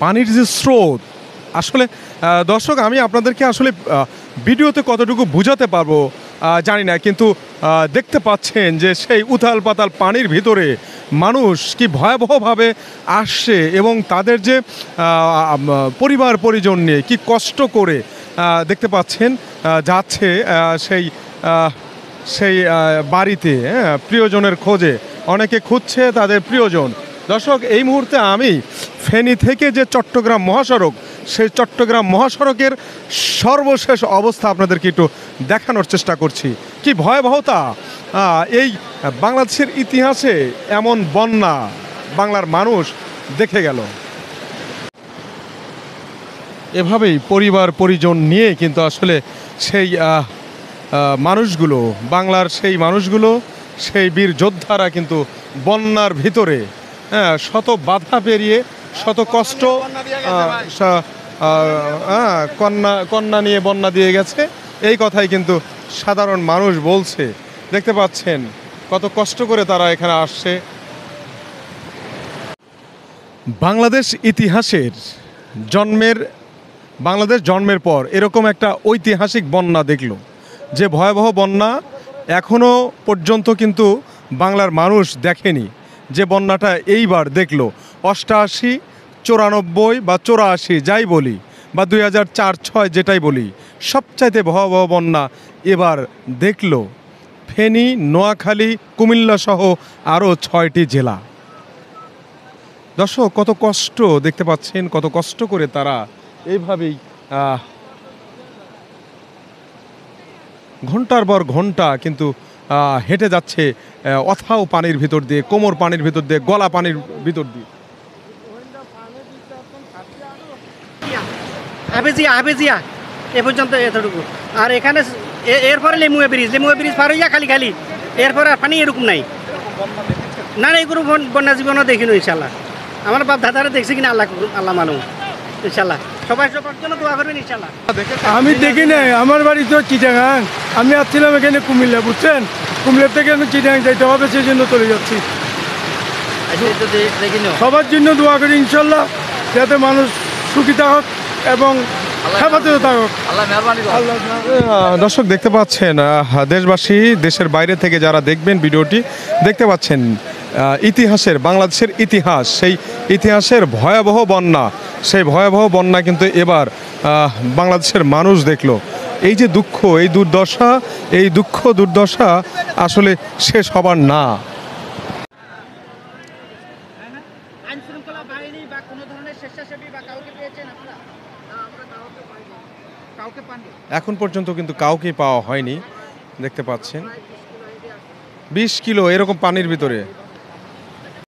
পানির যে স্রোত আসলে দর্শক আমি আপনাদেরকে আসলে ভিডিওতে কতটুকু বোঝাতে পারবো জানি না, কিন্তু দেখতে পাচ্ছেন যে সেই উথাল পাতাল পানির ভিতরে মানুষ কি ভয়াবহভাবে আসছে এবং তাদের যে পরিবার পরিজন নিয়ে কি কষ্ট করে দেখতে পাচ্ছেন যাচ্ছে সেই সেই বাড়িতে, প্রিয়জনের খোঁজে অনেকে খুঁজছে তাদের প্রিয়জন। দর্শক এই মুহূর্তে আমি ফেনী থেকে যে চট্টগ্রাম মহাসড়ক, সেই চট্টগ্রাম মহাসড়কের সর্বশেষ অবস্থা আপনাদেরকে একটু দেখানোর চেষ্টা করছি। কি ভয়াবহতা! এই বাংলাদেশের ইতিহাসে এমন বন্যা বাংলার মানুষ দেখে গেল। এভাবেই পরিবার পরিজন নিয়ে কিন্তু আসলে সেই মানুষগুলো, বাংলার সেই মানুষগুলো, সেই বীর যোদ্ধারা কিন্তু বন্যার ভিতরে শত বাধা পেরিয়ে, শত কষ্ট, কন্যা নিয়ে বন্যা দিয়ে গেছে, এই কথাই কিন্তু সাধারণ মানুষ বলছে। দেখতে পাচ্ছেন কত কষ্ট করে তারা এখানে আসছে। বাংলাদেশ ইতিহাসের বাংলাদেশ জন্মের পর এরকম একটা ঐতিহাসিক বন্যা দেখলো, যে ভয়াবহ বন্যা এখনও পর্যন্ত কিন্তু বাংলার মানুষ দেখেনি। যে বন্যাটা এইবার দেখলো 88, 94 বা 84 যাই বলি, বা 2004-06 যেটাই বলি, সবচাইতে ভয়াবহ বন্যা এবার দেখলো ফেনী, নোয়াখালী, কুমিল্লা সহ আরও 6টি জেলা। দর্শক কত কষ্ট দেখতে পাচ্ছেন, কত কষ্ট করে তারা এইভাবেই ঘন্টার পর ঘন্টা কিন্তু হেঁটে যাচ্ছে অথাও পানির ভিতর দিয়ে, কোমর পানির ভিতর দিয়ে, গলা পানির ভিতর দিয়ে। আবেজিয়া এ পর্যন্ত এতটুকু। আর এখানে এরপরে লেমুয়া ব্রিজ পার হইয়া খালি খালি, এরপরে আর পানি এরকম নাই। না না, এগুলো বন্যা জীবনও দেখিনি ইনশাল্লাহ। আমার বাপ দাদারা দেখছি কিনা আল্লাহ মানুষ ইনশাল্লাহ। সবাই সবার জন্য দোয়া করবেন ইনশাল্লাহ। আমি দেখি নাই, আমার বাড়ি তো চিটাগাং, আমি আসছিলাম এখানে কুমিল্লা, বুঝছেন, কুমিল্লা থেকে আমি চিটাগাং যাইতে হবে, সেই জন্য চলে যাচ্ছি। সবার জন্য দোয়া করি ইনশাল্লাহ, যাতে মানুষ সুখী থাকুক এবং দর্শক দেখতে পাচ্ছেন দেশবাসী, দেশের বাইরে থেকে যারা দেখবেন ভিডিওটি দেখতে পাচ্ছেন ইতিহাসের, বাংলাদেশের ইতিহাস, সেই ইতিহাসের ভয়াবহ বন্যা, সেই ভয়াবহ বন্যা কিন্তু এবার বাংলাদেশের মানুষ দেখলো। এই যে দুঃখ, এই দুর্দশা, এই দুঃখ দুর্দশা আসলে শেষ হবার না। এখন পর্যন্ত কিন্তু কাউকেই পাওয়া হয়নি। দেখতে পাচ্ছেন 20 কিলো এরকম পানির ভিতরে